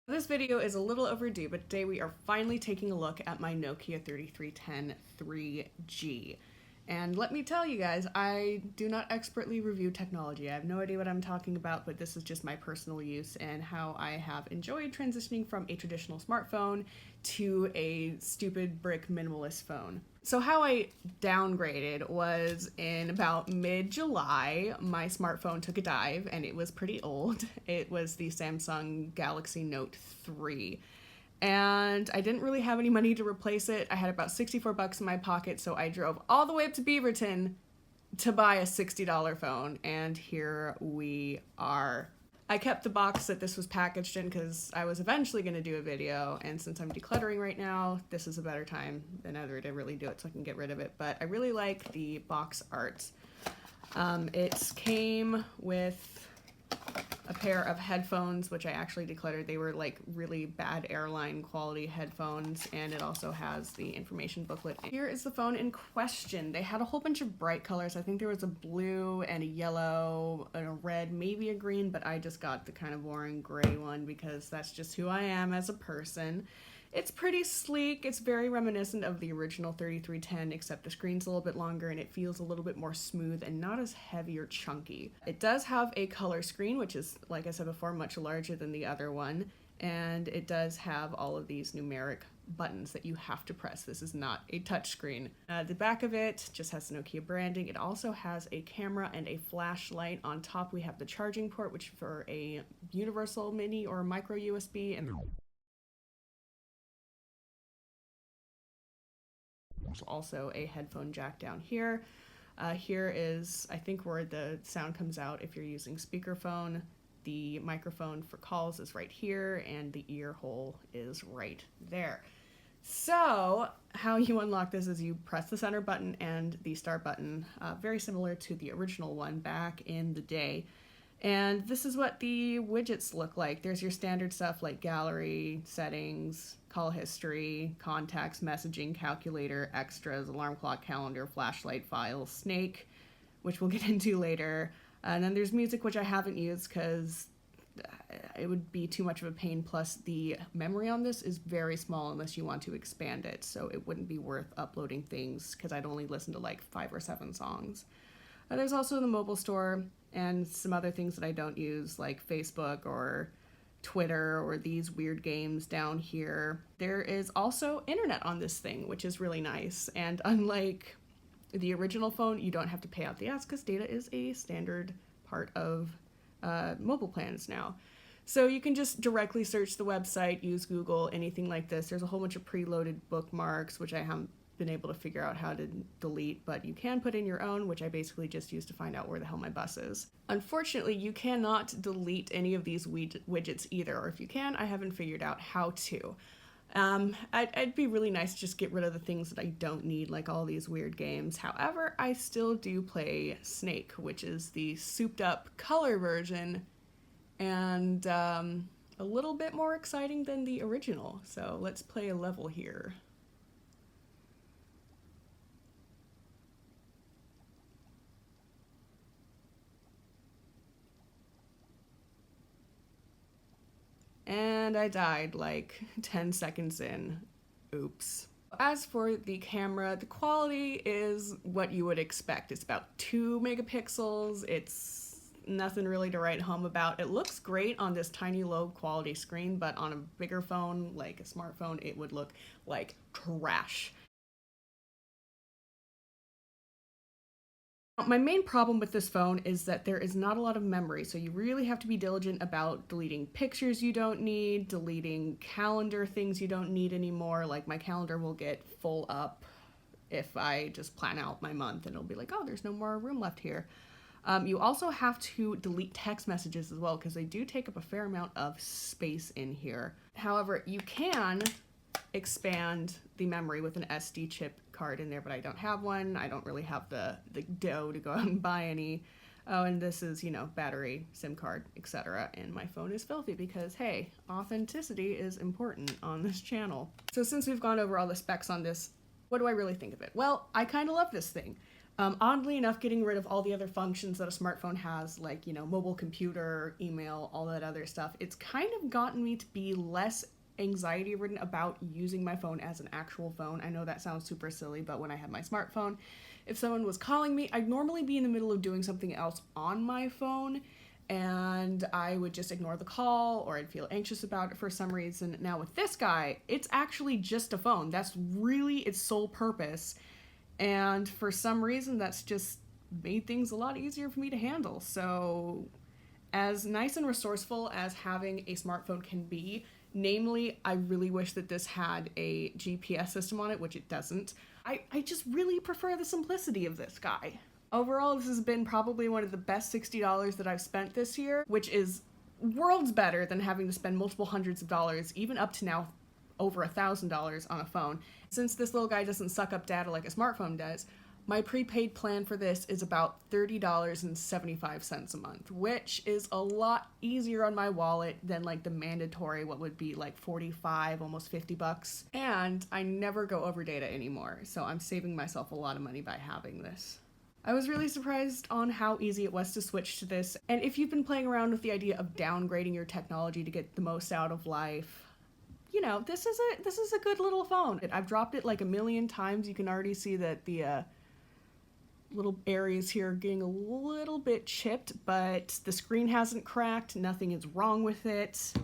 This video is a little overdue, but today we are finally taking a look at my Nokia 3310 3G. And let me tell you guys, I do not expertly review technology. I have no idea what I'm talking about, but this is just my personal use and how I have enjoyed transitioning from a traditional smartphone to a stupid brick minimalist phone. So how I downgraded was in about mid-July, my smartphone took a dive and it was pretty old. It was the Samsung Galaxy Note 3. And I didn't really have any money to replace it. I had about 64 bucks in my pocket, so I drove all the way up to Beaverton to buy a $60 phone, and here we are. I kept the box that this was packaged in because I was eventually going to do a video, and since I'm decluttering right now, this is a better time than ever to really do it so I can get rid of it. But I really like the box art. It came with a pair of headphones, which I actually decluttered. They were like really bad airline quality headphones, and it also has the information booklet. Here is the phone in question. They had a whole bunch of bright colors. I think there was a blue and a yellow and a red, maybe a green, but I just got the kind of boring gray one because that's just who I am as a person. It's pretty sleek. It's very reminiscent of the original 3310, except the screen's a little bit longer and it feels a little bit more smooth and not as heavy or chunky. It does have a color screen, which is, like I said before, much larger than the other one. And it does have all of these numeric buttons that you have to press. This is not a touch screen. The back of it just has the Nokia branding. It also has a camera and a flashlight. On top we have the charging port, which for a universal mini or micro USB, and also a headphone jack down here. Here is, I think, where the sound comes out if you're using speakerphone. The microphone for calls is right here, and the ear hole is right there. So how you unlock this is you press the center button and the start button, very similar to the original one back in the day. And this is what the widgets look like. There's your standard stuff like gallery, settings, call history, contacts, messaging, calculator, extras, alarm clock, calendar, flashlight, files, snake, which we'll get into later. And then there's music, which I haven't used because it would be too much of a pain. Plus the memory on this is very small unless you want to expand it. So it wouldn't be worth uploading things because I'd only listen to like 5 or 7 songs. There's also the mobile store and some other things that I don't use, like Facebook or Twitter or these weird games down here. There is also internet on this thing, which is really nice. And unlike the original phone, you don't have to pay out the ass because data is a standard part of mobile plans now. So you can just directly search the website, use Google, anything like this. There's a whole bunch of preloaded bookmarks, which I haven't been able to figure out how to delete, but you can put in your own, which I basically just use to find out where the hell my bus is. Unfortunately, you cannot delete any of these widgets either, or if you can, I haven't figured out how to. I'd be really nice to just get rid of the things that I don't need, like all these weird games. However, I still do play Snake, which is the souped up color version, and a little bit more exciting than the original. So let's play a level here. And I died like 10 seconds in. Oops. As for the camera, the quality is what you would expect. It's about 2 megapixels. It's nothing really to write home about. It looks great on this tiny low quality screen, but on a bigger phone, like a smartphone, it would look like trash. My main problem with this phone is that there is not a lot of memory, so you really have to be diligent about deleting pictures you don't need, deleting calendar things you don't need anymore. Like my calendar will get full up if I just plan out my month and it'll be like, oh, there's no more room left here. You also have to delete text messages as well because they do take up a fair amount of space in here. However, you can expand the memory with an SD chip card in there, but I don't have one. I don't really have the dough to go out and buy any. Oh, and this is, you know, battery, SIM card, etc. And my phone is filthy because, hey, authenticity is important on this channel. So since we've gone over all the specs on this, what do I really think of it? Well, I kind of love this thing. Oddly enough, getting rid of all the other functions that a smartphone has, like, mobile computer, email, all that other stuff, it's kind of gotten me to be less anxiety ridden about using my phone as an actual phone. I know that sounds super silly, but when I had my smartphone, if someone was calling me, I'd normally be in the middle of doing something else on my phone, and I would just ignore the call, or I'd feel anxious about it for some reason. Now with this guy, it's actually just a phone. That's really its sole purpose. And for some reason, that's just made things a lot easier for me to handle. So, as nice and resourceful as having a smartphone can be, namely, I really wish that this had a GPS system on it, which it doesn't. I just really prefer the simplicity of this guy. Overall, this has been probably one of the best $60 that I've spent this year, which is worlds better than having to spend multiple hundreds of dollars, even up to now over $1,000 on a phone. Since this little guy doesn't suck up data like a smartphone does, my prepaid plan for this is about $30.75 a month, which is a lot easier on my wallet than like the mandatory, what would be like 45, almost $50. And I never go over data anymore, so I'm saving myself a lot of money by having this. I was really surprised on how easy it was to switch to this, and if you've been playing around with the idea of downgrading your technology to get the most out of life, this is a good little phone. I've dropped it like a million times. You can already see that the little areas here are getting a little bit chipped, but the screen hasn't cracked. Nothing is wrong with it.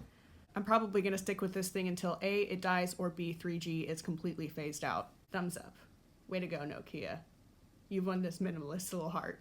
I'm probably going to stick with this thing until A, it dies, or B, 3G is completely phased out. Thumbs up. Way to go, Nokia. You've won this minimalist little heart.